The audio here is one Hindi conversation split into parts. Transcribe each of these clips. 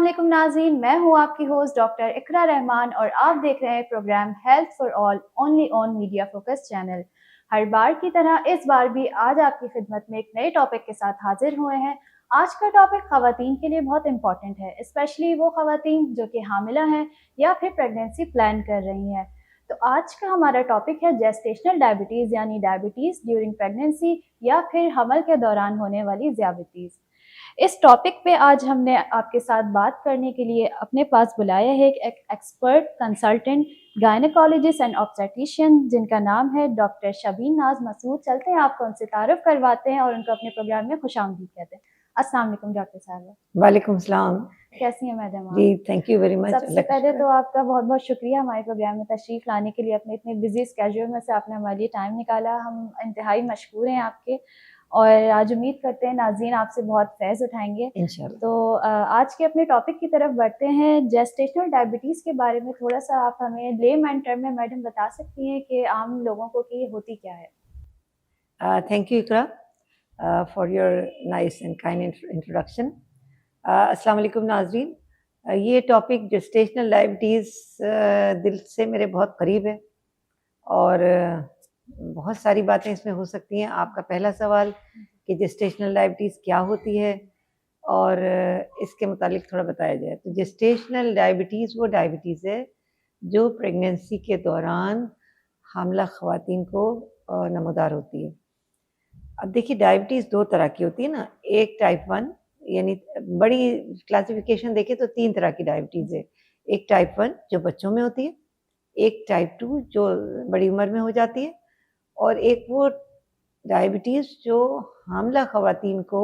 वालेकुम नाज़रीन, मैं हूँ आपकी होस्ट डॉक्टर इकरा रहमान और आप देख रहे हैं program health for all only on Media Focus channel. हर बार की तरह इस बार भी आज आपकी खिदमत में एक नए टॉपिक के साथ हाजिर हुए हैं। आज का टॉपिक ख़वातीन के लिए बहुत इंपॉर्टेंट है, स्पेशली वो ख़वातीन जो कि हामिला हैं या फिर प्रेगनेंसी प्लान कर रही हैं। तो आज का हमारा टॉपिक है जेस्टेशनल डायबिटीज़ यानी डायबिटीज़ ड्यूरिंग प्रेगनेंसी या फिर हमल के दौरान होने वाली ज़ियादतीज़। इस टॉपिक पे आज हमने आपके साथ बात करने के लिए अपने पास बुलाया है एक expert consultant gynaecologist and obstetrician जिनका नाम है डॉक्टर शबीन नाज मसूद। चलते हैं आपको उनसे तारुफ करवाते हैं और उनको अपने प्रोग्राम में खुशामदीद कहते हैं। अस्सलाम वालेकुम डॉक्टर साहब। वालेकुम सलाम। कैसी हैं मैडम आप? जी थैंक यू वेरी मच। सबसे पहले तो आपका बहुत बहुत शुक्रिया हमारे प्रोग्राम में तशरीफ़ लाने के लिए। अपने इतने बिजी स्केड्यूल में से आपने हमारे लिए टाइम निकाला, हम इंतहाई मशकूर हैं आपके। और आज उम्मीद करते हैं नाज़रीन आपसे बहुत फैज़ उठाएंगे इंशाल्लाह। तो आज के अपने टॉपिक की तरफ बढ़ते हैं। जेस्टेशनल डायबिटीज़ के बारे में थोड़ा सा आप हमें लेमैन टर्म में मैडम बता सकती हैं कि आम लोगों को कि ये होती क्या है? Thank you Iqra for your nice and kind introduction. अस्सलाम वालेकुम नाज़रीन। ये टॉपिक जेस्टेशनल डायबिटीज़ दिल से मेरे बहुत करीब है और बहुत सारी बातें इसमें हो सकती हैं। आपका पहला सवाल कि जेस्टेशनल डायबिटीज़ क्या होती है और इसके मुतालिक थोड़ा बताया जाए। तो जेस्टेशनल डायबिटीज़ वो डायबिटीज़ है जो प्रेगनेंसी के दौरान हामिला ख़वातीन को नमूदार होती है। अब देखिए डायबिटीज़ 2 तरह की होती है ना, एक टाइप 1 यानी बड़ी क्लासिफिकेशन देखें तो 3 तरह की डायबिटीज़ है। एक टाइप 1 जो बच्चों में होती है, एक टाइप 2 जो बड़ी उम्र में हो जाती है और एक वो डायबिटीज़ जो हामिला ख़वातीन को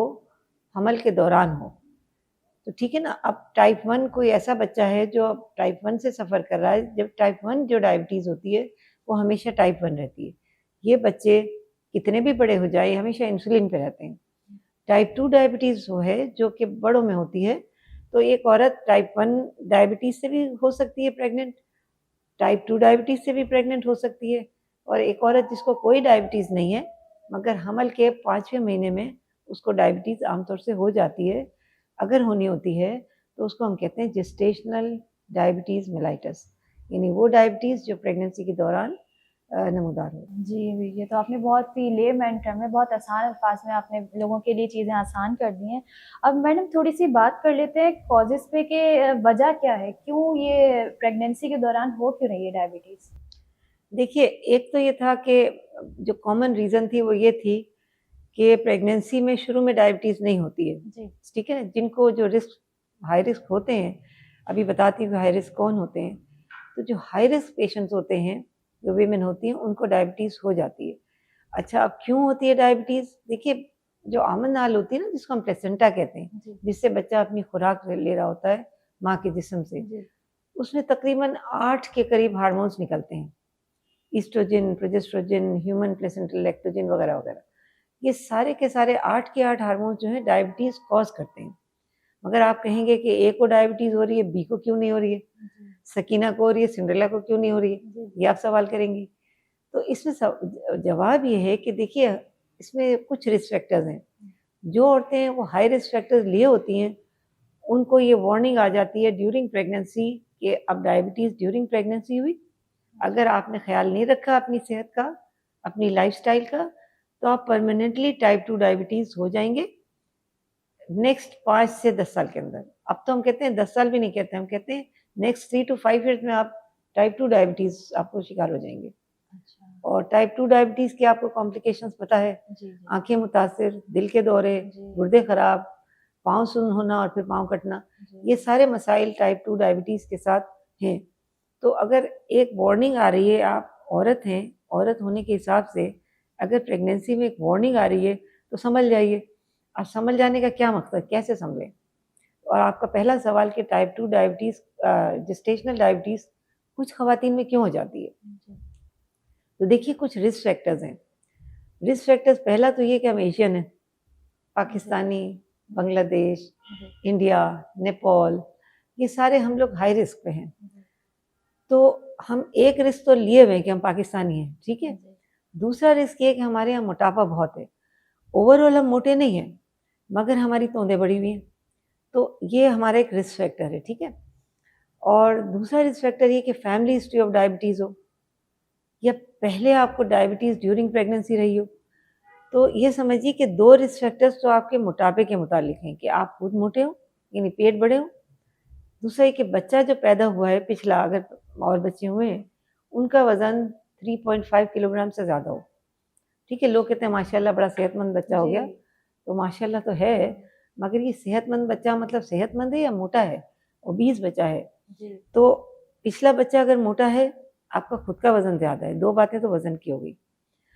हमल के दौरान हो। तो ठीक है ना, अब टाइप 1 कोई ऐसा बच्चा है जो टाइप 1 से सफ़र कर रहा है। जब टाइप 1 जो डायबिटीज़ होती है वो हमेशा टाइप 1 रहती है। ये बच्चे कितने भी बड़े हो जाए हमेशा इंसुलिन पे रहते हैं। टाइप 2 डायबिटीज़ वो है जो कि बड़ों में होती है। तो एक औरत टाइप 1 डायबिटीज़ से भी हो सकती है प्रेग्नेंट, टाइप 2 डायबिटीज़ से भी प्रेग्नेंट हो सकती है और एक औरत जिसको कोई डायबिटीज़ नहीं है मगर हमल के 5वें महीने में उसको डायबिटीज़ आमतौर से हो जाती है। अगर होनी होती है तो उसको हम कहते हैं जेस्टेशनल डायबिटीज़ मेलाइटस, यानी वो डायबिटीज़ जो प्रेगनेंसी के दौरान नमूदार हो। जी, ये तो आपने बहुत ही लेमैन टर्म में बहुत आसान अल्फाज में आपने लोगों के लिए चीज़ें आसान कर दी हैं। अब मैडम थोड़ी-सी बात कर लेते हैं कॉजेज़ पे कि वजह क्या है? क्यों ये प्रेगनेंसी के दौरान हो क्यों रही है डायबिटीज़? देखिए, एक तो ये था कि जो कॉमन रीज़न थी वो ये थी कि प्रेगनेंसी में शुरू में डायबिटीज़ नहीं होती है, जी। ठीक है ना? जिनको जो हाई रिस्क होते हैं, अभी बताती हूँ हाई रिस्क कौन होते हैं। तो जो हाई रिस्क पेशेंट्स होते हैं, जो वीमेन होती हैं, उनको डायबिटीज़ हो जाती है। अच्छा, अब क्यों होती है डायबिटीज़? देखिए, जो आमद नाल होती है ना, जिसको हम प्लेसेंटा कहते हैं, जी। जिससे बच्चा अपनी खुराक ले रहा होता है माँ के जिस्म से, जी। उसमें तकरीबन 8 के करीब हार्मोन्स निकलते हैं। Estrogen, progestrogen, human placental lactogen वगैरह-वगैरह। ये सारे के सारे 8 के 8 हार्मोन्स जो हैं डायबिटीज़ कॉज़ करते हैं। मगर आप कहेंगे कि ए को डायबिटीज़ हो रही है, बी को क्यों नहीं हो रही है? सकीना को हो रही है, सिंड्रेला को क्यों नहीं हो रही है? ये आप सवाल करेंगी। तो इसमें जवाब ये है कि देखिए इसमें कुछ रिस्क फैक्टर्स हैं। जो औरतें वो हाई रिस्क फैक्टर्स लिए होती हैं, उनको ये वार्निंग आ जाती है ड्यूरिंग प्रेगनेंसी कि अब डायबिटीज़ ड्यूरिंग प्रेगनेंसी हुई। अगर आपने ख़्याल नहीं रखा अपनी सेहत का, अपनी लाइफ़स्टाइल का, तो आप परमानेंटली टाइप 2 डायबिटीज़ हो जाएँगे नेक्स्ट 5 से 10 साल के अंदर। अब तो हम कहते हैं 10 साल भी नहीं कहते, हम कहते हैं नेक्स्ट 3 टू 5 ईयर्स में आप टाइप 2 डायबिटीज़ आपको शिकार हो जाएँगे। अच्छा। और टाइप 2 डायबिटीज़ के आपको कॉम्प्लिकेशंस पता है, जी, जी। आँखें मुतासिर, दिल के दौरे, जी। गुर्दे ख़राब, पाँव सुन्न होना और फिर पाँव कटना, जी। ये सारे मसाइल टाइप 2 डायबिटीज़ के साथ हैं। तो अगर एक वार्निंग आ रही है, आप औरत हैं, औरत होने के हिसाब से अगर प्रेगनेंसी में एक वार्निंग आ रही है, तो समझ जाइए। अब समझ जाने का क्या मकसद, कैसे समझें? और आपका पहला सवाल कि टाइप 2 डायबिटीज़ जेस्टेशनल डायबिटीज़ कुछ ख़वातीन में क्यों हो जाती है? जी। तो देखिए कुछ रिस्क फैक्टर्स हैं। रिस्क फैक्टर्स पहला तो ये कि हम एशियन हैं, पाकिस्तानी, बांग्लादेश, जी। इंडिया, नेपाल, ये सारे हम लोग हाई रिस्क पे हैं। जी। तो हम एक रिस्क तो लिए हुए हैं कि हम पाकिस्तानी हैं, ठीक है? जी। दूसरा रिस्क ये है कि हमारे यहाँ मोटापा बहुत है। ओवरऑल हम मोटे नहीं हैं, मगर हमारी तोंदें बढ़ी हुई हैं। तो ये हमारा एक रिस्क फैक्टर है, ठीक है। और दूसरा रिस्क फैक्टर ये कि फैमिली हिस्ट्री ऑफ डायबिटीज़ हो, या पहले आपको डायबिटीज़ ड्यूरिंग प्रेगनेंसी रही हो। तो ये समझिए कि 2 रिस्क फैक्टर्स तो आपके मोटापे के मुतालिक हैं कि आप खुद मोटे हो, यानी पेट बड़े हो। दूसरा ये कि बच्चा जो पैदा हुआ है पिछला, अगर और बच्चे हुए हैं, उनका वज़न 3.5 किलोग्राम से ज़्यादा हो। ठीक है, लोग कहते हैं माशाल्लाह बड़ा सेहतमंद बच्चा हो गया, जी। तो माशाल्लाह तो है, मगर ये सेहतमंद बच्चा मतलब सेहतमंद है या मोटा है? ओबीस बच्चा है। जी। तो पिछला बच्चा अगर मोटा है, आपका खुद का वज़न ज़्यादा है, 2 बातें तो वज़न की हो गई।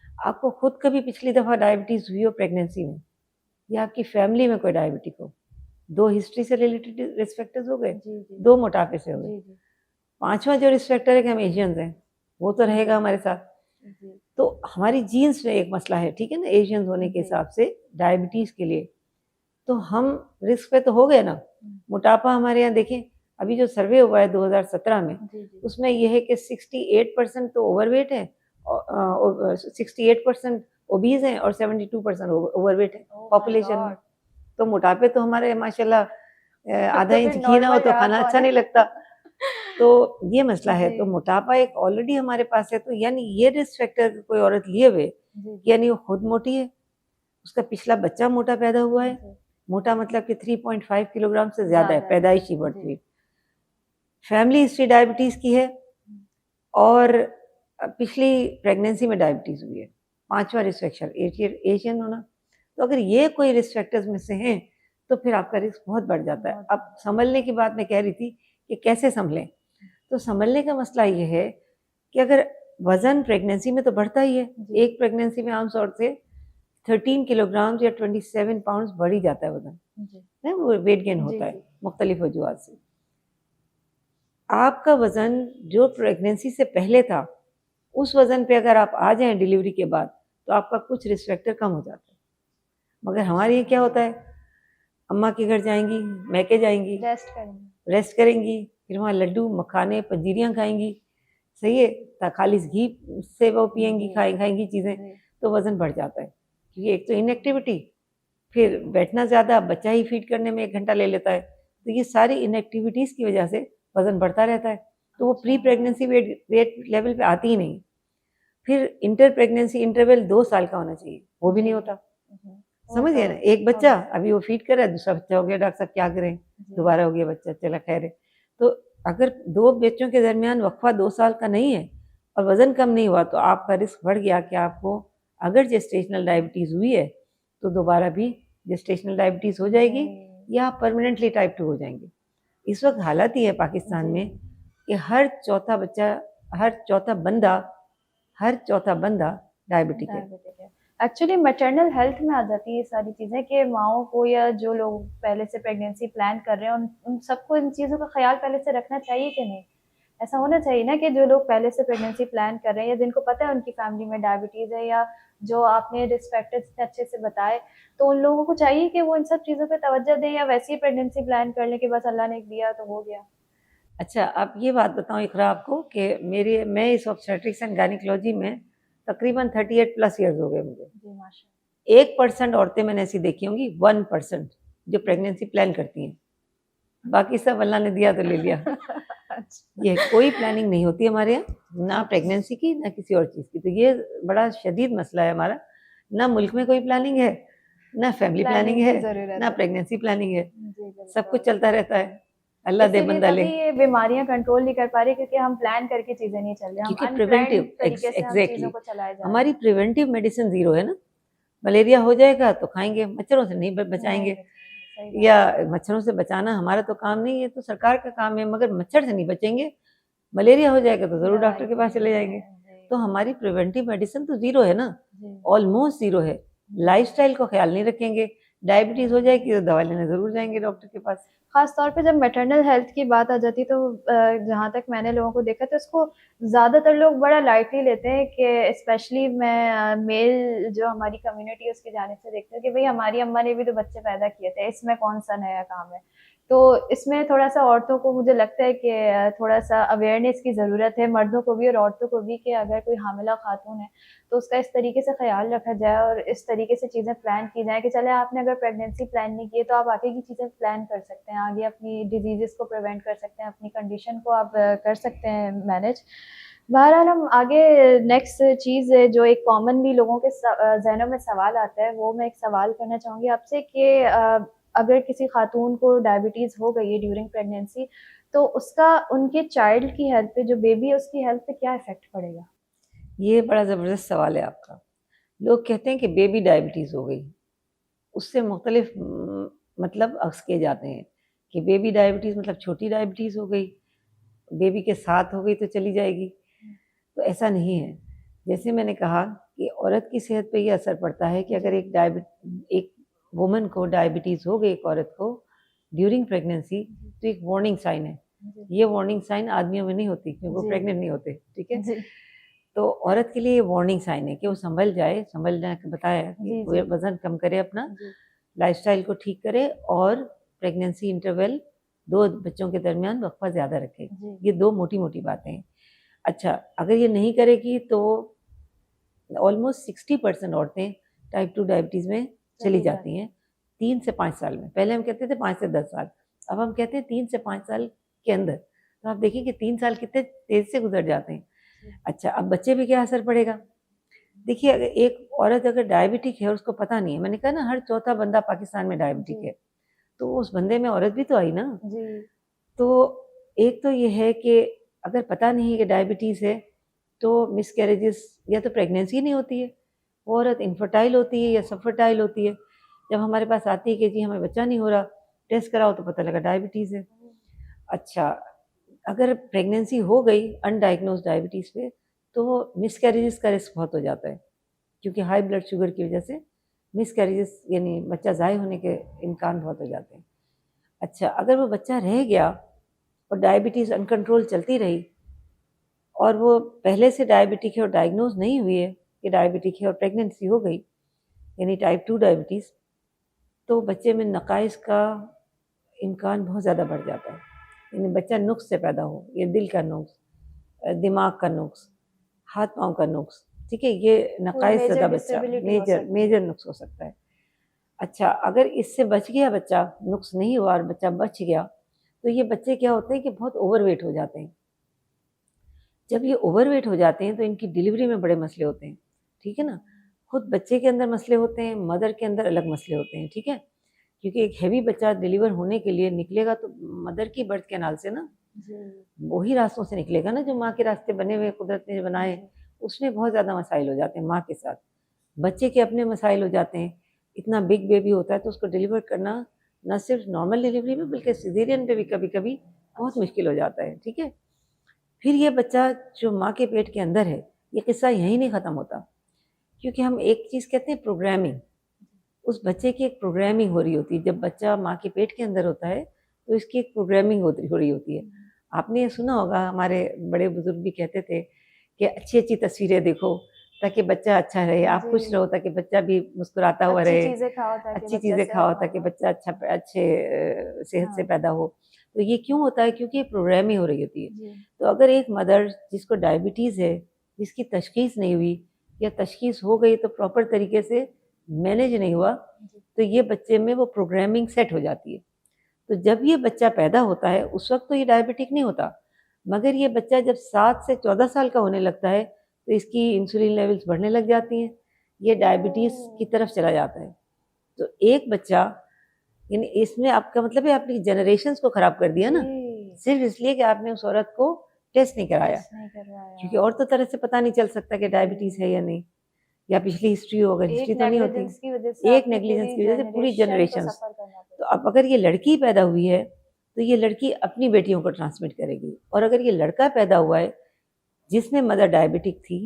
आपको खुद कभी पिछली दफ़ा डायबिटीज़ हुई हो प्रेगनेंसी में, या आपकी फैमिली में कोई डायबिटिक हो, 2 हिस्ट्री से रिलेटेड रिस्क फैक्टर्स हो गए, जी, जी। 2 मोटापे से हो गए। जी, जी। 5वां जो रिस्क फैक्टर है कि हम एशियंस हैं, वो तो रहेगा हमारे साथ। जी। तो हमारी जीन्स में एक मसला है, ठीक है ना, एशियंस होने के जी। हिसाब से डायबिटीज़ के लिए। तो हम रिस्क पे तो हो गए ना। मोटापा हमारे यहाँ देखें, अभी जो सर्वे हुआ है 2017 में, जी, जी। उसमें ये है कि 68% तो ओवरवेट है, और 68% ओबीज़ हैं और 72% ओवरवेट है ओह माय पॉपुलेशन में। गॉड! तो मोटापे तो हमारे माशाल्लाह तब आधा तो इंच फिर घी ना हो नॉर्मल तो रहा खाना अच्छा कौन? नहीं लगता। तो ये मसला है। जी। तो मोटापा एक ऑलरेडी हमारे पास है, तो यानी ये रिस्क फैक्टर कोई औरत लिए हुए, जी, जी। यानी वो खुद मोटी है, उसका पिछला बच्चा मोटा पैदा हुआ है। जी। मोटा मतलब कि 3.5 किलोग्राम से ज़्यादा है, ज़्यादा है। पैदाइशी बर्थ जी। वेट। फैमिली हिस्ट्री डायबिटीज़ की है, और पिछली प्रेगनेंसी में डायबिटीज़ हुई है। 5वां रिस्क फैक्टर एशियन होना। तो अगर ये कोई रिस्क फैक्टर्स में से हैं, तो फिर आपका रिस्क बहुत बढ़ जाता है। बहुत अब संभलने की बात मैं कह रही थी कि कैसे संभलें? तो संभलने का मसला ये है कि अगर वज़न प्रेगनेंसी में तो बढ़ता ही है। जी। एक प्रेगनेंसी में आम तौर से 13 किलोग्राम या 27 पाउंड्स बढ़ ही जाता है वज़न, जी। है वो वेट गेन जी, होता है जी। मुख्तलिफ वजूहात से। आपका वज़न जो प्रेगनेंसी से पहले था, उस वज़न पे अगर आप आ जाएँ डिलीवरी के बाद, तो आपका कुछ रिस्क फैक्टर कम हो जाता है। मगर हमारे यहाँ क्या होता है, अम्मा के घर जाएँगी, मैके जाएँगी, रेस्ट करेंगे। रेस्ट करेंगी, फिर वहाँ लड्डू, मखाने, पंजीरियाँ खाएँगी, सही है? खालिस घी से वो पिएँगी, जी। खाएँगी चीज़ें, जी। तो वज़न बढ़ जाता है। क्योंकि एक तो इनएक्टिविटी, फिर बैठना ज़्यादा, बच्चा ही फीड करने में 1 घंटा ले लेता है। तो ये सारी इनएक्टिविटीज़ की वजह से वज़न बढ़ता रहता है। तो वो प्री प्रेगनेंसी वेट लेवल पे आती ही नहीं। फिर इंटर प्रेगनेंसी इंटरवल 2 साल का होना चाहिए, वो भी नहीं होता। वो समझ तो गए ना? एक बच्चा अभी वो फीड कर रहा है, दूसरा बच्चा हो गया, डॉक्टर साहब क्या करें? जी। दोबारा हो गया बच्चा, चला खैर है। तो अगर 2 बच्चों के दरमियान वक़्फ़ा 2 साल का नहीं है और वज़न कम नहीं हुआ, तो आपका रिस्क बढ़ गया कि आपको अगर जेस्टेशनल डायबिटीज़ हुई है, तो दोबारा भी जेस्टेशनल डायबिटीज़ हो जाएगी, जी। या आप परमानेंटली टाइप 2 हो जाएँगे। इस वक़्त हालत ये है पाकिस्तान जी। में कि हर चौथा बच्चा, हर चौथा बंदा डायबिटिक है। डायबिटिक है। एक्चुअली मैटरनल हेल्थ में आ जाती है ये सारी चीज़ें कि माँओं को या जो लोग पहले से प्रेगनेंसी प्लान कर रहे हैं उन सबको इन चीज़ों का ख़्याल पहले से रखना चाहिए कि नहीं? ऐसा होना चाहिए ना कि जो लोग पहले से प्रेगनेंसी प्लान कर रहे हैं या जिनको पता है उनकी फैमिली में डायबिटीज़ है या जो आपने रिस्क फैक्टर्स इतने अच्छे से बताए, तो उन लोगों को चाहिए कि वो इन सब चीज़ों पे तवज्जो दें या वैसे ही प्रेगनेंसी प्लान कर लें कि बस अल्लाह ने दिया तो हो गया? अच्छा, अब ये बात बताऊँ इक़रा आपको कि मैं इस ऑब्स्टेट्रिक्स एंड गायनेकोलॉजी में तकरीबन 38 प्लस इयर्स हो गए मुझे। जी, माशा 1% औरतें मैंने ऐसी देखी होंगी, 1% जो प्रेगनेंसी प्लान करती हैं। बाकी सब अल्लाह ने दिया तो ले लिया। अच्छा। ये कोई प्लानिंग नहीं होती हमारे यहाँ, ना अच्छा। प्रेगनेंसी की, ना किसी और चीज़ की। तो ये बड़ा शदीद मसला है हमारा। ना मुल्क में कोई प्लानिंग है, ना फैमिली प्लानिंग प्लानिंग है, की ज़रूरत ना है। प्रेगनेंसी प्लानिंग है। जी, सब कुछ बिल्कुल। चलता रहता है। अल्लाह दे इसीलिए बंदा ले। तभी ये बीमारियाँ कंट्रोल नहीं कर पा रही क्योंकि हम प्लान करके चीज़ें नहीं चल रहे, हम क्योंकि अनप्लान्ड प्रिवेंटिव तरीके से हम चीज़ों एग्ज़ैक्टली को चलाए जा रहे हमारी हैं। प्रिवेंटिव मेडिसिन ज़ीरो है ना। मलेरिया हो जाएगा तो खाएँगे, मच्छरों से नहीं नहीं बचाएँगे, बचाएँगे, सही बात या है। मच्छरों से बचाना हमारा तो काम नहीं है, तो सरकार का काम है। मगर मच्छर से नहीं बचेंगे, मलेरिया हो जाएगा तो ज़रूर दवाई डॉक्टर के के पास चले लिए जाएँगे। जी, तो हमारी प्रिवेंटिव मेडिसिन तो ज़ीरो है ना, जी। ऑलमोस्ट ज़ीरो है। लाइफ़स्टाइल को ख़्याल नहीं रखेंगे, डायबिटीज़ हो जाएगी तो दवा लेने ज़रूर जाएँगे डॉक्टर के पास। ख़ास तौर पे जब मैटरनल हेल्थ की बात आ जाती है तो जहाँ तक मैंने लोगों को देखा तो इसको ज़्यादातर लोग बड़ा लाइटली लेते हैं कि स्पेशली मैं मेल जो हमारी कम्युनिटी है उसकी जानिब से देखती हूँ कि भई हमारी अम्मा ने भी तो बच्चे पैदा किए थे, इसमें कौन-सा नया काम है। तो इसमें थोड़ा-सा औरतों को मुझे लगता है कि थोड़ा-सा अवेयरनेस की ज़रूरत है, मर्दों को भी और औरतों को भी, कि अगर कोई हामिला खातून है, तो उसका इस तरीके से ख़्याल रखा जाए और इस तरीके से चीज़ें प्लान की जाएँ कि चले आपने अगर प्रेगनेंसी प्लान नहीं की है, तो आप आगे की चीज़ें प्लान कर सकते हैं, आगे अपनी डिज़ीज़ेज़ को प्रिवेंट कर सकते हैं, अपनी कंडीशन को आप कर सकते हैं मैनेज। बहरहाल हम आगे नेक्स्ट चीज़ है जो एक कॉमनली लोगों के ज़हनों में सवाल आता है, वो मैं एक सवाल करना चाहूँगी आपसे कि अगर किसी खातून को डायबिटीज़ हो गई है ड्यूरिंग प्रेगनेंसी, तो उसका उनके चाइल्ड की हेल्थ पे, जो बेबी है उसकी हेल्थ पे क्या इफ़ेक्ट पड़ेगा? ये बड़ा ज़बरदस्त सवाल है आपका। लोग कहते हैं कि बेबी डायबिटीज़ हो गई, उससे मुख्तलिफ मतलब अक्स किए जाते हैं कि बेबी डायबिटीज़ मतलब छोटी डायबिटीज़ हो गई, बेबी के साथ हो गई तो चली जाएगी, तो ऐसा नहीं है। जैसे मैंने कहा कि औरत की सेहत पे ये असर पड़ता है कि अगर एक वुमन को डायबिटीज़ हो गई, एक औरत को ड्यूरिंग प्रेगनेंसी, तो एक वार्निंग साइन है। ये वार्निंग साइन आदमियों में नहीं होती क्योंकि वो प्रेग्नेंट नहीं होते, ठीक है? जी। तो औरत के लिए ये वार्निंग साइन है कि वो संभल जाए, संभलने का बताया कि वो वज़न कम करे अपना, लाइफ़स्टाइल को ठीक करे और प्रेगनेंसी इंटरवल 2 बच्चों के दरमियान वक़्फ़ा ज़्यादा रखे। ये 2 मोटी-मोटी बातें हैं। अच्छा, अगर ये नहीं करेगी तो ऑलमोस्ट 60% औरतें टाइप 2 डायबिटीज़ में चली जाती हैं 3 से 5 साल में। पहले हम कहते थे 5 से 10 साल, अब हम कहते हैं 3 से 5 साल के अंदर। तो आप देखिए कि 3 साल कितने तेज़ से गुज़र जाते हैं। अच्छा, अब बच्चे पे क्या असर पड़ेगा? देखिए, अगर एक औरत अगर डायबिटिक है और उसको पता नहीं है, मैंने कहा ना हर चौथा बंदा पाकिस्तान में डायबिटिक है, तो उस बंदे में औरत भी तो आई ना। तो एक तो ये है कि अगर पता नहीं है कि डायबिटीज़ है, तो मिसकैरेजेस या तो प्रेगनेंसी नहीं होती है, वो औरत इनफर्टाइल होती है या सबफर्टाइल होती है। जब हमारे पास आती है कि जी हमें बच्चा नहीं हो रहा, टेस्ट कराओ तो पता लगा डायबिटीज़ है। अच्छा, अगर प्रेगनेंसी हो गई अनडायग्नोस्ड डायबिटीज़ पे, तो मिसकैरेजेस का रिस्क बहुत हो जाता है, क्योंकि हाई ब्लड शुगर की वजह से मिसकैरेजेस यानी बच्चा ज़ाय होने के इम्कान बहुत हो जाते हैं। अच्छा, अगर वो बच्चा रह गया और डायबिटीज़ अनकंट्रोल चलती रही और वो पहले से डायबिटिक है और डायग्नोज़ नहीं हुई है कि डायबिटिक है और प्रेगनेंसी हो गई, यानी टाइप 2 डायबिटीज़, तो बच्चे में नक़ाइस का इम्कान बहुत ज़्यादा बढ़ जाता है। यानी बच्चा नुक्स से पैदा हो, या दिल का नुक्स, दिमाग का नुक्स, हाथ-पाँव का नुक्स, ठीक है? ये नक़ाइस ज़्यादा बच्चा मेजर नुक्स हो सकता है। अच्छा, अगर इससे बच गया बच्चा, नुक्स नहीं हुआ और बच्चा बच गया, तो ये बच्चे क्या होते हैं कि बहुत ओवरवेट हो जाते हैं। जब ये ओवरवेट हो जाते हैं तो इनकी डिलीवरी में बड़े मसले होते हैं, ठीक है ना? खुद बच्चे के अंदर मसले होते हैं, मदर के अंदर अलग मसले होते हैं, ठीक है? क्योंकि एक हेवी बच्चा डिलीवर होने के लिए निकलेगा तो मदर की बर्थ कैनाल से ना, वही रास्तों से निकलेगा ना जो माँ के रास्ते बने हुए कुदरत ने बनाए, उसमें बहुत ज़्यादा मसाइल हो जाते हैं माँ के साथ। बच्चे के अपने मसाइल हो जाते हैं, इतना बिग बेबी होता है तो उसको डिलीवर करना ना सिर्फ नॉर्मल डिलीवरी में बल्कि सिज़ेरियन पे भी कभी-कभी बहुत मुश्किल हो जाता है, ठीक है? फिर ये बच्चा जो माँ के पेट के अंदर है, ये किस्सा यहीं नहीं ख़त्म होता, क्योंकि हम एक चीज़ कहते हैं प्रोग्रामिंग, उस बच्चे की एक प्रोग्रामिंग हो रही होती है। जब बच्चा माँ के पेट के अंदर होता है, तो इसकी एक प्रोग्रामिंग हो रही होती है। आपने ये सुना होगा, हमारे बड़े बुज़ुर्ग भी कहते थे कि अच्छी-अच्छी तस्वीरें देखो, ताकि बच्चा अच्छा रहे, आप खुश रहो ताकि बच्चा भी मुस्कुराता हुआ रहे, अच्छी चीज़ें खाओ ताकि बच्चा अच्छे सेहत से पैदा हो। तो ये क्यों होता है? क्योंकि प्रोग्रामिंग हो रही होती है। तो अगर एक मदर जिसको डायबिटीज़ है, जिसकी तशख़ीस नहीं हुई या तशख़ीस हो गई तो प्रॉपर तरीके से मैनेज नहीं हुआ, तो ये बच्चे में वो प्रोग्रामिंग सेट हो जाती है। तो जब ये बच्चा पैदा होता है, उस वक़्त तो ये डायबिटिक नहीं होता, मगर ये बच्चा जब 7 से 14 साल का होने लगता है, तो इसकी इंसुलिन लेवल्स बढ़ने लग जाती हैं, ये डायबिटीज़ की तरफ चला जाता है। तो एक बच्चा, यानी इसमें आपका मतलब है आपने जनरेशंस को ख़राब कर दिया ना, सिर्फ़ इसलिए कि आपने उस औरत को टेस्ट नहीं कराया, क्योंकि और तो तरह से पता नहीं चल सकता कि डायबिटीज़ है या नहीं, या पिछली हिस्ट्री हो, अगर हिस्ट्री तो नहीं होती। एक नेग्लिजेंस की वजह से पूरी जनरेशंस। तो अब अगर ये लड़की पैदा हुई है, तो ये लड़की अपनी बेटियों को ट्रांसमिट करेगी, और अगर ये लड़का पैदा हुआ है जिसमें मदर डायबिटिक थी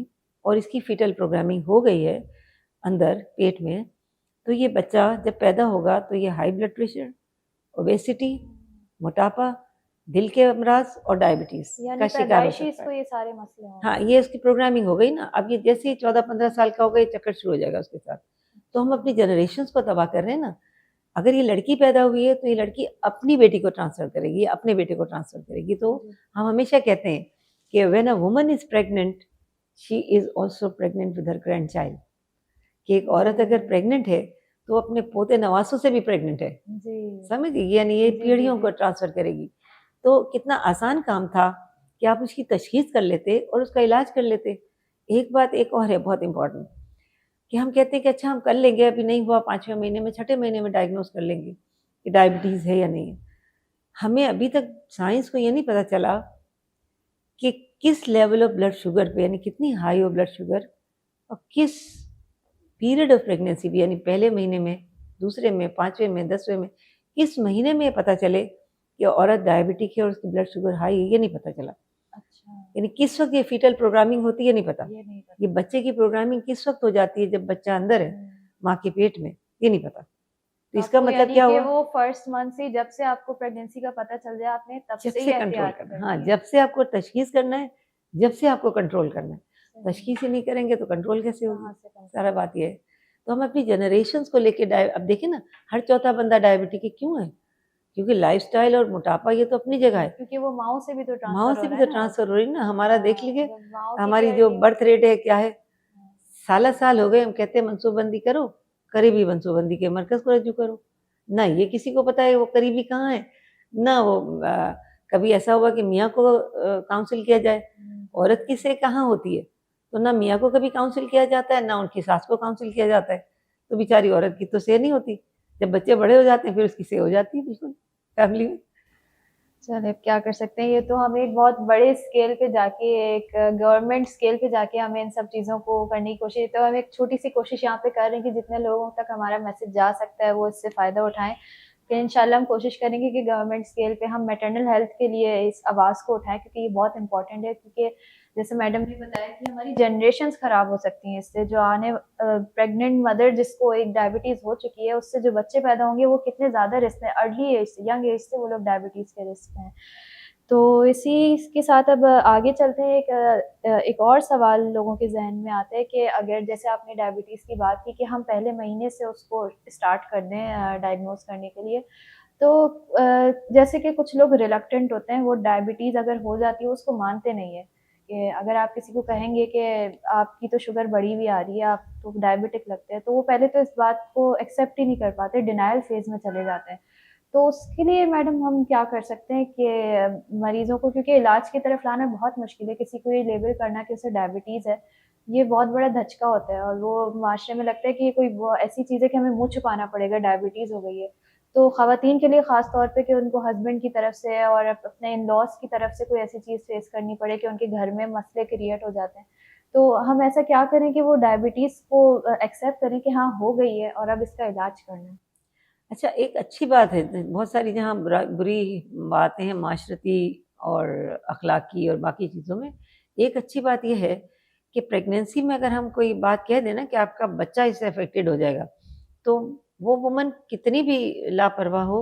और इसकी फीटल प्रोग्रामिंग हो गई है अंदर पेट में, तो ये बच्चा जब पैदा होगा तो ये हाई ब्लड प्रेशर, ओबेसिटी, मोटापा, दिल के अमराज और डायबिटीज़ का शिकार हो सकता है। ये सारे मसले होंगे। हाँ, ये उसकी प्रोग्रामिंग हो गई ना। अब ये जैसे ही 14-15 साल का होगा, ये चक्कर शुरू हो जाएगा उसके साथ। तो हम अपनी जनरेशंस को तबाह कर रहे हैं ना। अगर ये लड़की पैदा हुई है तो ये लड़की अपनी बेटी को ट्रांसफ़र करेगी, अपने बेटे को ट्रांसफ़र करेगी। तो हम हमेशा कहते हैं कि when a woman is pregnant, she is also pregnant with her grandchild, कि एक औरत अगर प्रेग्नेंट है तो वो अपने पोते नवासों से भी प्रेग्नेंट है। जी समझिए, यानी ये जी, जी, पीढ़ियों जी। को ट्रांसफ़र करेगी। तो कितना आसान काम था कि आप उसकी तशख़ीस कर लेते और उसका इलाज कर लेते। एक बात एक और है बहुत इम्पोर्टेंट, कि हम कहते हैं कि अच्छा हम कर लेंगे, अभी नहीं हुआ 5वें महीने में, 6ठे महीने में डायग्नोज़ कर लेंगे कि डायबिटीज़ है या नहीं है। हमें अभी तक साइंस को ये नहीं पता चला कि किस लेवल ऑफ ब्लड शुगर पे, यानी कितनी हाई हो ब्लड शुगर, और किस पीरियड ऑफ प्रेगनेंसी भी, यानी पहले महीने में, दूसरे में, 5वें में, 10वें में, किस महीने में ये पता चले कि औरत डायबिटिक है और उसकी ब्लड शुगर हाई है, ये नहीं पता चला। अच्छा, यानी किस वक़्त ये फीटल प्रोग्रामिंग होती है, ये नहीं पता। ये नहीं पता। ये बच्चे की प्रोग्रामिंग किस वक़्त हो जाती है, जब बच्चा अंदर है, माँ के पेट में, ये नहीं पता। तो तो इसका आपको मतलब यानी क्या कि हुआ? वो फर्स्ट मंथ से, जब से आपको प्रेगनेंसी का पता चल जाए, आपने तब जब से ही से कंट्रोल एहतियात करना है। हाँ, करनी है। जब से आपको तशख़ीस करना है, जब से आपको कंट्रोल करना है। सही। तशख़ीस ही नहीं करेंगे तो कंट्रोल कैसे होगी? कहाँ से कंट्रोल? सारा बात ये है। तो हम अपनी जनरेशंस को लेके अब देखिए ना, हर चौथा बंदा डायबिटिक क्यों है? क्योंकि लाइफ़स्टाइल और मोटापा ये तो अपनी जगह है। क्योंकि वो माँओं से भी तो माँओं ट्रांसफ़र हो से भी रहा तो है ना अब। ट्रांसफ़र हो रही है ना, हमारा देख लीजिए, अगर माँओं की हमारी केयर जो नहीं बर्थ रेट है क्या है? हाँ, साला-साल हो गए हम कहते हैं मनसूबबंदी करो, करीबी मनसूबबंदी के मरकज़ को रज्जू करो। ना ये किसी को पता है वो करीबी कहाँ है, ना वो कभी ऐसा हुआ कि मियाँ को काउंसिल किया जाए। औरत की सेह कहाँ होती है? तो ना मियाँ को कभी काउंसिल किया जाता है, ना उनकी सास को काउंसिल किया जाता है। तो बेचारी औरत की तो सेह नहीं होती। जब बच्चे बड़े हो जाते हैं फिर उसकी सेह हो जाती है बिल्कुल, फैमिली में। चलिए अब क्या कर सकते हैं, ये तो हमें एक बहुत बड़े स्केल पे जाके, एक गवर्नमेंट स्केल पे जाके हमें इन सब चीज़ों को करने की कोशिश, तो हम एक छोटी-सी कोशिश यहाँ पे कर रहे हैं कि जितने लोगों तक हमारा मैसेज जा सकता है, वो इससे फ़ायदा उठाएँ। फिर इंशाल्लाह हम कोशिश करेंगे कि गवर्नमेंट स्केल पे हम मैटरनल हेल्थ के लिए इस आवाज़ को उठाएँ, क्योंकि ये बहुत इम्पोर्टेंट है। क्योंकि जैसे मैडम ने बताया कि हमारी जनरेशंस ख़राब हो सकती हैं इससे, जो प्रेग्नेंट मदर जिसको एक डायबिटीज़ हो चुकी है, उससे जो बच्चे पैदा होंगे वो कितने ज़्यादा रिस्क में, अर्ली एज से, यंग एज से वो लोग डायबिटीज़ के रिस्क में हैं। तो इसी के साथ अब आगे चलते हैं, एक और सवाल लोगों के ज़हन में आता है कि अगर जैसे आपने डायबिटीज़ की बात की कि हम पहले महीने से उसको स्टार्ट कर दें डायग्नोज़ करने के लिए, तो जैसे कि कुछ लोग रिलक्टेंट होते हैं, वो डायबिटीज़ अगर हो जाती है उसको मानते नहीं हैं, कि अगर आप किसी को कहेंगे कि आपकी तो शुगर बढ़ी हुई आ रही है, आप तो डायबिटिक लगते हैं, तो वो पहले तो इस बात को एक्सेप्ट ही नहीं कर पाते, डिनायल फ़ेज़ में चले जाते हैं। तो उसके लिए मैडम हम क्या कर सकते हैं कि मरीज़ों को, क्योंकि इलाज की तरफ लाना बहुत मुश्किल है, किसी को ये लेबल करना कि उसे डायबिटीज़ है, ये बहुत बड़ा धचका होता है और वो माशरे में लगता है कि ये कोई वो ऐसी चीज़ है कि हमें मुँह छुपाना पड़ेगा, डायबिटीज़ हो गई है। तो ख़वातीन के लिए ख़ास तौर पे कि उनको हस्बैंड की तरफ से और अपने इन-लॉज़ की तरफ से कोई ऐसी चीज़ फ़ेस करनी पड़े कि उनके घर में मसले क्रिएट हो जाते हैं। तो हम ऐसा क्या करें कि वो डायबिटीज़ को एक्सेप्ट करें कि हाँ, हो गई है और अब इसका इलाज करना है? अच्छा, एक अच्छी बात है, बहुत सारी जहाँ बुरी बातें हैं माशरती और अखलाकी और बाकी चीज़ों में, एक अच्छी बात ये है कि प्रेगनेंसी में अगर हम कोई बात कह दें ना कि आपका बच्चा इससे अफेक्टेड हो जाएगा, तो वो वुमन कितनी भी लापरवाह हो,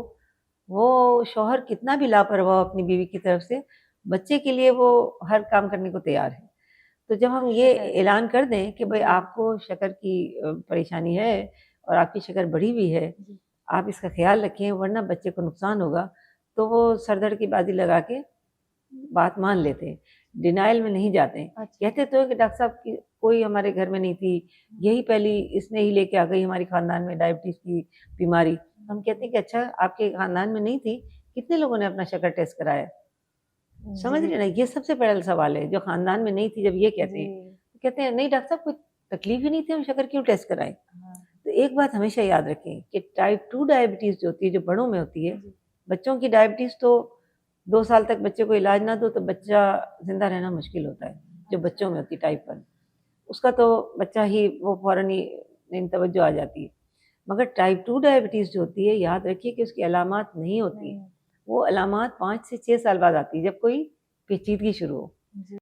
वो शौहर कितना भी लापरवाह हो अपनी बीवी की तरफ से, बच्चे के लिए वो हर काम करने को तैयार है। तो जब हम ये शक्कर। ऐलान कर दें कि भई जी, आपको शक्कर की परेशानी है और आपकी शक्कर बढ़ी हुई है, जी। आप इसका ख़्याल रखें वरना बच्चे को नुकसान होगा, तो वो सर धड़ की बाजी लगा के बात मान लेते हैं, डिनायल में नहीं जाते हैं। अच्छा। कहते तो हैं कि डॉक्टर साहब कि कोई हमारे घर में नहीं थी, यही पहली इसने ही लेके आ गई हमारे ख़ानदान में डायबिटीज़ की बीमारी। हम कहते हैं कि अच्छा आपके ख़ानदान में नहीं थी, कितने लोगों ने अपना शक्कर टेस्ट कराया? समझ रहे जी, हैं ना? ये सबसे पहला सवाल है, जो ख़ानदान में नहीं थी जब ये कहते जी। हैं, तो कहते हैं नहीं डॉक्टर साहब कोई तकलीफ़ ही नहीं थी, हम शक्कर क्यों टेस्ट कराएँ? हाँ, तो एक बात हमेशा याद रखें कि टाइप 2 डायबिटीज़ जो होती है, जो बड़ों में होती है, जी। बच्चों की डायबिटीज़ तो 2 साल तक बच्चे को इलाज ना दो तो बच्चा ज़िंदा रहना मुश्किल होता है, जो बच्चों में होती है टाइप 1। उसका तो बच्चा ही वो फ़ौरन ही तवज्जो आ जाती है। मगर टाइप 2 डायबिटीज़ जो होती है, याद रखिए कि उसकी अलामात नहीं होती। नहीं। वो अलामात 5 से 6 साल बाद आती है, जब कोई पेचीदगी शुरू हो। जी।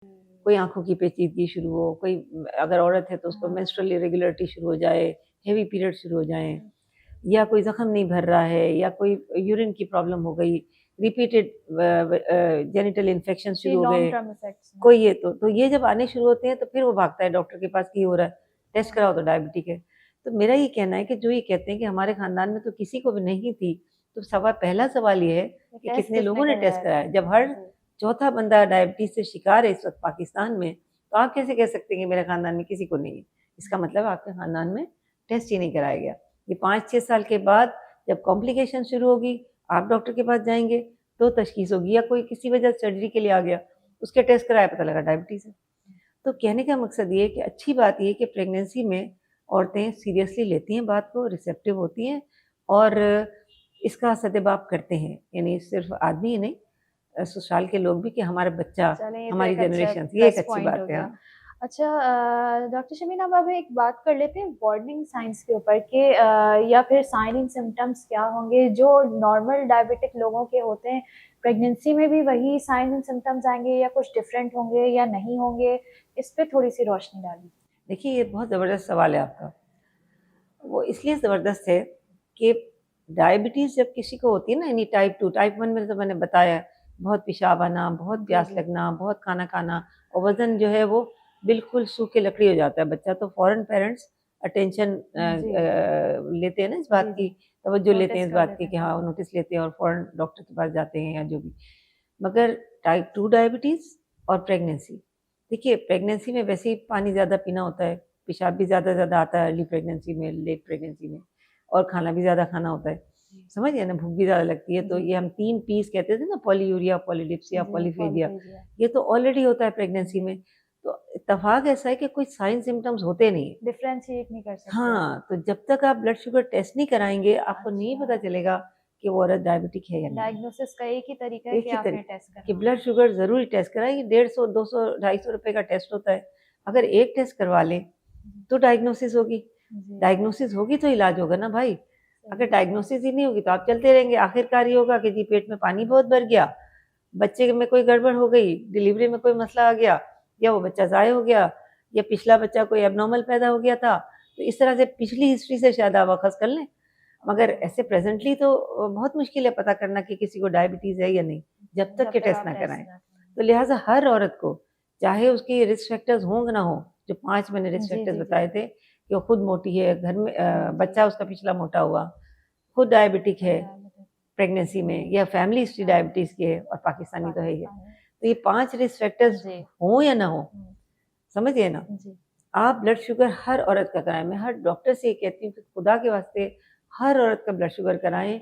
कोई आँखों की पेचीदगी शुरू हो, कोई अगर औरत है तो उसको हाँ। मेंस्ट्रुअल इरेगुलरिटी शुरू हो जाए, हेवी पीरियड शुरू हो जाएँ, या कोई ज़ख्म नहीं भर रहा है, या कोई यूरिन की प्रॉब्लम हो गई, रिपीटेड जेनिटल इन्फेक्शन जी, शुरू हो लॉन्ग गए, टर्म इफ़ेक्ट्स हैं। कोई ये तो ये जब आने शुरू होते हैं तो फिर वो भागता है डॉक्टर के पास कि ये हो रहा है, टेस्ट हाँ। कराओ तो डायबिटिक है। तो मेरा ये कहना है कि जो ये कहते हैं कि हमारे खानदान में तो किसी को भी नहीं थी, तो पहला सवाल ये है कि टेस्ट कितने लोगों ने टेस्ट करवाया कराया। था? जब हर जी, चौथा बंदा डायबिटीज से शिकार है इस वक्त पाकिस्तान में, तो आप कैसे कह सकते हैं कि मेरे खानदान में किसी को नहीं है? इसका मतलब आपके खानदान में टेस्ट ही नहीं कराया गया। ये 5-6 साल के बाद जब कॉम्प्लिकेशन शुरू होगी, आप डॉक्टर के पास जाएंगे तो तशखीस होगी, या कोई किसी वजह से सर्जरी के लिए आ गया, उसके टेस्ट कराया, पता लगा डायबिटीज़ है। तो कहने का मकसद ये है कि अच्छी बात ये है कि प्रेगनेंसी में औरतें सीरियसली लेती हैं बात को, रिसेप्टिव होती हैं और इसका सद्भाव करते हैं। यानी सिर्फ आदमी ही नहीं, ससुराल के लोग भी, कि हमारा बच्चा, चलें ये तो हमारी एक अच्छा जनरेशन, ये एक प्लस अच्छी पॉइंट हो बात है। गया। हाँ। अच्छा डॉक्टर शमीना, अब एक बात कर लेते हैं वार्निंग साइंस के ऊपर कि या फिर साइन एंड सिम्टम्स क्या होंगे जो नॉर्मल डायबिटिक लोगों के होते हैं, प्रेगनेंसी में भी वही साइन एंड सिम्टम्स आएंगे या कुछ डिफरेंट होंगे या नहीं होंगे? इस पे थोड़ी सी रोशनी डालिए। देखिए, ये बहुत ज़बरदस्त सवाल है आपका। वो इसलिए ज़बरदस्त है कि डायबिटीज़ जब किसी को होती है ना, यानी टाइप 2, टाइप 1 में तो मैंने बताया, बहुत पेशाब आना, बहुत जी प्यास जी लगना, बहुत खाना खाना, और वज़न जो है वो बिल्कुल सूखे लकड़ी हो जाता है बच्चा। तो फ़ौरन पेरेंट्स अटेंशन जी लेते हैं ना इस जी बात जी की, तवज्जो लेते हैं नोटिस इस कर बात लेते की हैं कि हाँ, फ़ौरन। नोटिस लेते हैं और फ़ौरन डॉक्टर के पास जाते हैं या जो भी। मगर टाइप 2 डायबिटीज़ और प्रेगनेंसी, देखिए प्रेगनेंसी में वैसे ही पानी ज़्यादा पीना होता है, पेशाब भी ज़्यादा आता है अर्ली प्रेगनेंसी में, लेट प्रेगनेंसी में, और खाना भी ज़्यादा खाना होता है। समझ गए ना, भूख भी ज़्यादा लगती है। तो जी ये हम 3 पीस कहते थे ना, पॉलीयूरिया, पॉलीडिप्सिया, जी पॉलीफेजिया, पॉलीपेजिया। ये तो ऑलरेडी होता है प्रेगनेंसी में। तो इत्तेफ़ाक ऐसा है कि कोई साइन सिम्पटम्स होते नहीं हैं। डिफरेंशिएट नहीं कर सकते आप। हाँ, तो जब तक आप ब्लड शुगर टेस्ट नहीं कराएँगे, आपको नहीं पता अच्छा, चलेगा कि वो औरत डायबिटिक है या नहीं। डायग्नोसिस का एक ही तरीका है एक कि ही आपने तरीके टेस्ट कि करवाना ब्लड है। शुगर ज़रूरी टेस्ट कराएँ, 150, 200, ₹250 का टेस्ट होता है। अगर एक टेस्ट करवा लें, जी, तो डायग्नोसिस होगी। जी, डायग्नोसिस होगी तो इलाज होगा ना भाई। अगर सही बात है। डायग्नोसिस ही नहीं होगी तो आप चलते रहेंगे। आखिरकार ये होगा कि जी पेट में पानी बहुत भर गया, बच्चे में कोई गड़बड़ हो गई, डिलीवरी में कोई मसला आ गया, या वो बच्चा ज़ाया हो गया, या पिछला बच्चा कोई एब्नॉर्मल पैदा हो गया था। तो इस तरह से पिछली हिस्ट्री से शायद आप अख़ज़ कर लें। मगर ऐसे प्रेज़ेंटली तो बहुत मुश्किल है पता करना कि किसी को डायबिटीज़ है या नहीं, जब तक जब कि तक टेस्ट आप ना टेस्ट कराएँ। ना करें। तो लिहाज़ा हर औरत को, चाहे उसके रिस्क फैक्टर्स हों ना हों, जो 5 मैंने रिस्क जी, फैक्टर्स जी, जी। बताए थे, कि वो खुद मोटी है, घर में जी, बच्चा उसका पिछला मोटा हुआ, खुद डायबिटिक है डायबिटिक प्रेगनेंसी में, या फैमिली हिस्ट्री फैमिली डायबिटीज़ की है और पाकिस्तानी तो है ही है। पाकिस्तानी। तो ये 5 रिस्क फैक्टर्स जी, हों या ना हों, हुँ, समझ गए ना? जी, आप ब्लड शुगर हर औरत का कराएँ। मैं हर डॉक्टर से ये कहती हूँ कि खुदा के वास्ते हर औरत का ब्लड शुगर कराएँ,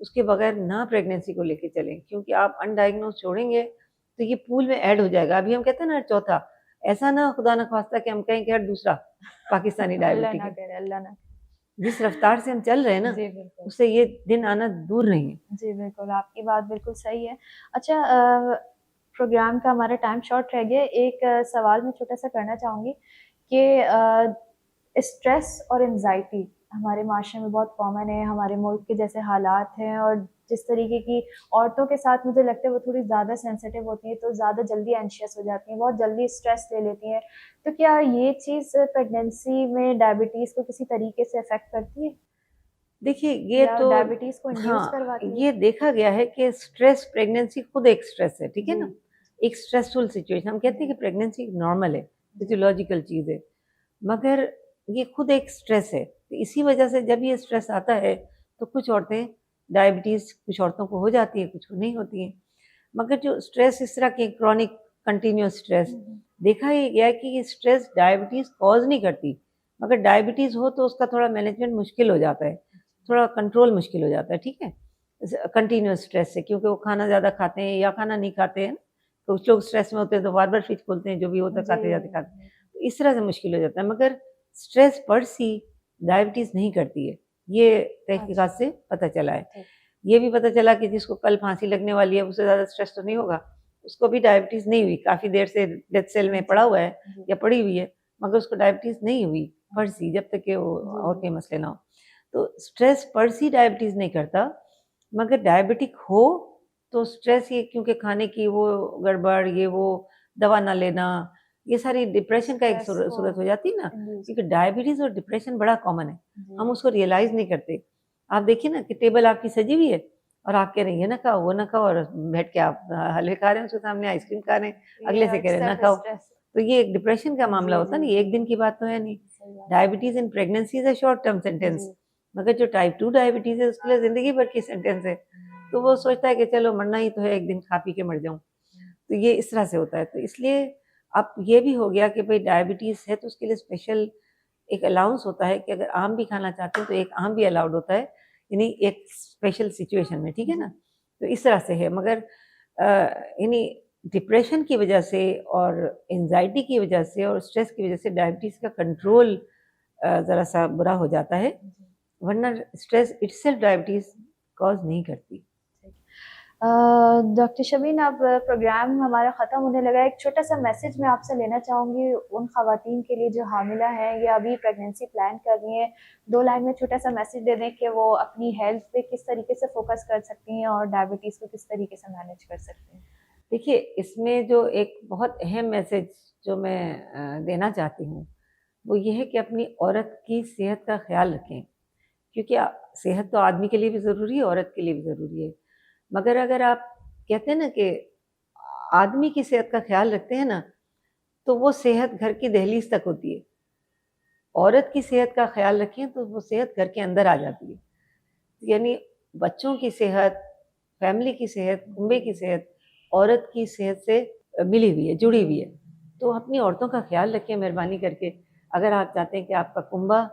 उसके बगैर ना प्रेगनेंसी को लेके चलें, क्योंकि आप अनडायग्नोज़ छोड़ेंगे, तो ये पूल में ऐड हो जाएगा। अभी हम कहते हैं ना हर चौथा, ऐसा ना खुदा ना ख़वास्ता कि हम कहें कि हर दूसरा पाकिस्तानी अल्लाह डायबिटिक ना है। करे, अल्लाह ना जिस रफ़्तार से हम चल रहे हैं ना, जी, बिल्कुल। उससे ये दिन आना दूर नहीं है। जी, बिल्कुल, आपकी बात बिल्कुल सही है। अच्छा प्रोग्राम का हमारा टाइम शॉर्ट रह गया है। एक सवाल मैं छोटा-सा करना चाहूँगी कि स्ट्रेस और एंग्ज़ायटी हमारे माशरे में बहुत कॉमन है, हमारे मुल्क के जैसे हालात हैं और जिस तरीके की औरतों के साथ मुझे लगता है वो थोड़ी ज़्यादा सेंसिटिव होती हैं, तो ज़्यादा जल्दी एंग्ज़ियस हो जाती हैं, बहुत जल्दी स्ट्रेस ले लेती हैं। तो क्या ये चीज़ प्रेगनेंसी में डायबिटीज़ को किसी तरीके से अफ़ेक्ट करती है देखिए, ये या तो डायबिटीज़ को इंड्यूस हाँ, करवाती है? ये देखा गया है कि स्ट्रेस, प्रेगनेंसी खुद एक स्ट्रेस है, ठीक है जी, ना? एक स्ट्रेसफुल सिचुएशन, हम कहते हैं कि जी, प्रेगनेंसी नॉर्मल है, जी। फिज़ियोलॉजिकल चीज़ है। मगर ये खुद एक स्ट्रेस है। तो इसी वजह से जब ये स्ट्रेस आता है, तो कुछ औरतें डायबिटीज़, कुछ औरतों को हो जाती है, कुछ को नहीं होती हैं। मगर जो स्ट्रेस इस तरह के क्रॉनिक कंटीन्यूअस स्ट्रेस, हुँ, हुँ। देखा ये गया है कि ये स्ट्रेस डायबिटीज़ कॉज़ नहीं करती। मगर डायबिटीज़ हो तो उसका थोड़ा मैनेजमेंट मुश्किल हो जाता है, थोड़ा कंट्रोल मुश्किल हो जाता है, ठीक है? कंटीन्यूअस स्ट्रेस से, क्योंकि वो खाना ज़्यादा खाते हैं या खाना नहीं खाते हैं, तो कुछ लोग स्ट्रेस में होते हैं तो बार-बार फ्रिज खोलते हैं, जो भी होता है जी, खाते जाते खाते। तो इस तरह से मुश्किल हो जाता है, मगर स्ट्रेस पर सी डायबिटीज़ नहीं करती है, ये तहकीकात अच्छा, से पता चला है। ठीक। ये भी पता चला कि जिसको कल फांसी लगने वाली है, उससे ज़्यादा स्ट्रेस तो नहीं होगा, उसको भी डायबिटीज़ नहीं हुई, काफ़ी देर से डेथ सेल में जी, पड़ा हुआ है जी, या पड़ी हुई है, मगर उसको डायबिटीज़ नहीं हुई, पर अच्छा। सी, जब तक कि वो जी, और जी। कोई मसले ना हो। तो स्ट्रेस पर से डायबिटीज़ नहीं करता, मगर डायबिटिक हो तो स्ट्रेस, ये क्योंकि खाने की वो गड़बड़, ये वो दवा ना लेना, ये सारी डिप्रेशन का एक स्ट्रेस को सूरत हो जाती है ना, इंड्यूस क्योंकि करता है। डायबिटीज़ और डिप्रेशन बड़ा कॉमन है। हम जी, उसको रियलाइज़ नहीं करते। आप देखिए ना कि टेबल आपकी सजी हुई है और आप कह रहे हैं ये ना खाओ, वो ना खाओ, और बैठ के आप हलवे खा रहे हैं, उसके सामने आइसक्रीम खा रहे हैं, ये अगले से कह रहे हैं ना सेल्फ खाओ। स्ट्रेस। तो ये एक डिप्रेशन का मामला होता है ना, ये एक दिन की बात तो है नहीं। Diabetes in pregnancy is a short term sentence, मगर जो टाइप 2 डायबिटीज है उसके लिए जिंदगी भर की सेंटेंस है। तो वो सोचता है कि चलो मरना ही तो है, एक दिन खा पी के मर जाऊं। तो ये इस तरह से होता है। तो इसलिए अब ये भी हो गया कि भाई डायबिटीज है तो उसके लिए स्पेशल एक अलाउंस होता है कि अगर आम भी खाना चाहते हैं तो एक आम भी अलाउड होता है, यानी एक स्पेशल सिचुएशन में, ठीक है ना। तो इस तरह से है। मगर यानी डिप्रेशन की वजह से और एंजाइटी की वजह से और स्ट्रेस की वजह से डायबिटीज़ का कंट्रोल ज़रा सा बुरा हो जाता है, वरना स्ट्रेस इटसेल्फ डायबिटीज़ कॉज नहीं करती। डॉक्टर शबीन, अब प्रोग्राम हमारा ख़त्म होने लगा है। एक छोटा सा मैसेज मैं आपसे लेना चाहूँगी उन ख़वातीन के लिए जो हामिला हैं या अभी प्रेगनेंसी प्लान कर रही हैं। 2 लाइन में छोटा सा मैसेज दे दें कि वो अपनी हेल्थ पे किस तरीके से फोकस कर सकती हैं और डायबिटीज़ को किस तरीके से मैनेज कर सकती हैं। देखिए, इसमें जो एक बहुत अहम मैसेज जो मैं देना चाहती हूँ, वो ये है कि अपनी औरत की सेहत का ख्याल रखें, क्योंकि सेहत तो आदमी के लिए भी ज़रूरी है, औरत के लिए भी ज़रूरी है। मगर अगर आप कहते हैं ना कि आदमी की सेहत का ख्याल रखते हैं ना, तो वो सेहत घर की दहलीज तक होती है। औरत की सेहत का ख्याल रखें तो वो सेहत घर के अंदर आ जाती है। यानी बच्चों की सेहत, फैमिली की सेहत, कुंबे की सेहत, औरत की सेहत से मिली हुई है, जुड़ी हुई है। तो अपनी औरतों का ख्याल रखें मेहरबानी करके, अगर आप चाहते हैं कि आपका कुंबा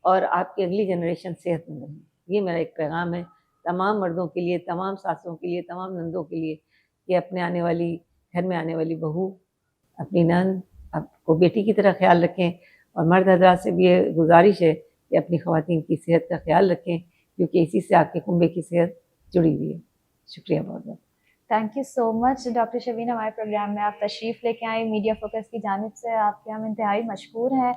और आपकी अगली जनरेशन सेहतमंद रहे। ये मेरा एक पैगाम है तमाम मर्दों के लिए, तमाम सासों के लिए, तमाम नंदों के लिए, कि अपने आने वाली घर में आने वाली बहू, अपनी नंद, आपको बेटी की तरह ख्याल रखें। और मर्द हज़रात से भी ये गुजारिश है कि अपनी ख़वातीन की सेहत का ख्याल रखें, क्योंकि इसी से आपके कुंबे की सेहत जुड़ी हुई है। शुक्रिया बहुत बहुत। Thank you so much doctor Shabeen, हमारे प्रोग्राम में आप तशरीफ़ लेके आए। मीडिया फोकस की जानिब से आपके हम इंतहाई मशकूर हैं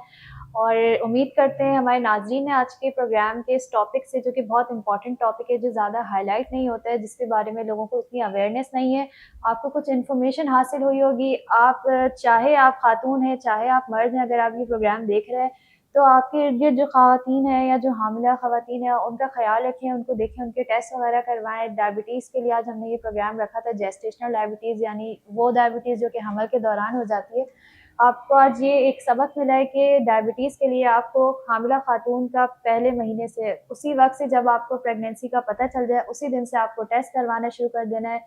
और उम्मीद करते हैं हमारे नाज़रीन ने आज के प्रोग्राम के इस टॉपिक से, जो कि बहुत इंपॉर्टेंट टॉपिक है, जो ज़्यादा हाईलाइट नहीं होता है, जिसके बारे में लोगों को उतनी अवेयरनेस नहीं है, आपको कुछ इन्फॉर्मेशन हासिल हुई होगी। आप चाहे आप खातून हैं, चाहे आप मर्द हैं, अगर आप ये प्रोग्राम देख रहे हैं तो आपके इर्द-गिर्द जो ख़वातीन हैं या जो हामिला ख़वातीन हैं, उनका ख़्याल रखें, उनको देखें, उनके टेस्ट वगैरह करवाएँ। डायबिटीज़ के लिए आज हमने ये प्रोग्राम रखा था, जेस्टेशनल डायबिटीज़, यानी वो डायबिटीज़ जो कि हमल के दौरान हो जाती है। आपको आज ये एक सबक मिला है कि डायबिटीज़ के लिए आपको हामिला खातून का पहले महीने से, उसी वक़्त से जब आपको प्रेगनेंसी का पता चल जाए, उसी दिन से आपको टेस्ट करवाना शुरू कर देना है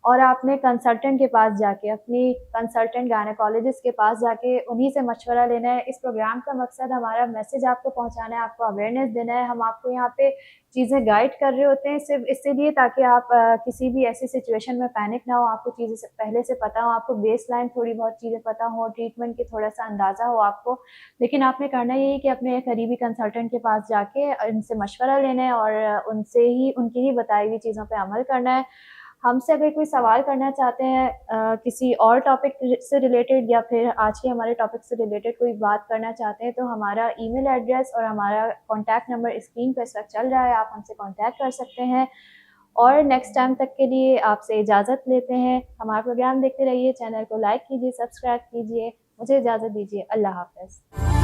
और आपने कंसल्टेंट के पास जाके, अपनी कंसल्टेंट गायनेकोलॉजिस्ट के पास जाके उन्हीं से मशवरा लेना है। इस प्रोग्राम का मकसद हमारा मैसेज आपको पहुंचाना है, आपको अवेयरनेस देना है। हम आपको यहाँ पे चीज़ें गाइड कर रहे होते हैं सिर्फ इसीलिए ताकि आप किसी भी ऐसी सिचुएशन में पैनिक ना हो, आपको चीज़ें से पहले से पता हो, आपको बेसलाइन थोड़ी बहुत चीज़ें पता हो, ट्रीटमेंट की थोड़ा सा अंदाज़ा हो आपको। लेकिन आपने करना यही है कि अपने करीबी कंसल्टेंट के पास जाके उनसे मशवरा लेना है और उनसे ही, उनकी ही बताई हुई चीज़ों पर अमल करना है। हमसे अगर कोई सवाल करना चाहते हैं किसी और टॉपिक से रिलेटेड या फिर आज के हमारे टॉपिक से रिलेटेड कोई बात करना चाहते हैं, तो हमारा ईमेल एड्रेस और हमारा कॉन्टैक्ट नंबर स्क्रीन पर इस वक्त चल रहा है, आप हमसे कॉन्टैक्ट कर सकते हैं। और नेक्स्ट टाइम तक के लिए आपसे इजाज़त लेते हैं। हमारा प्रोग्राम देखते रहिए, चैनल को लाइक कीजिए, सब्सक्राइब कीजिए। मुझे इजाज़त दीजिए, अल्लाह हाफ़िज़।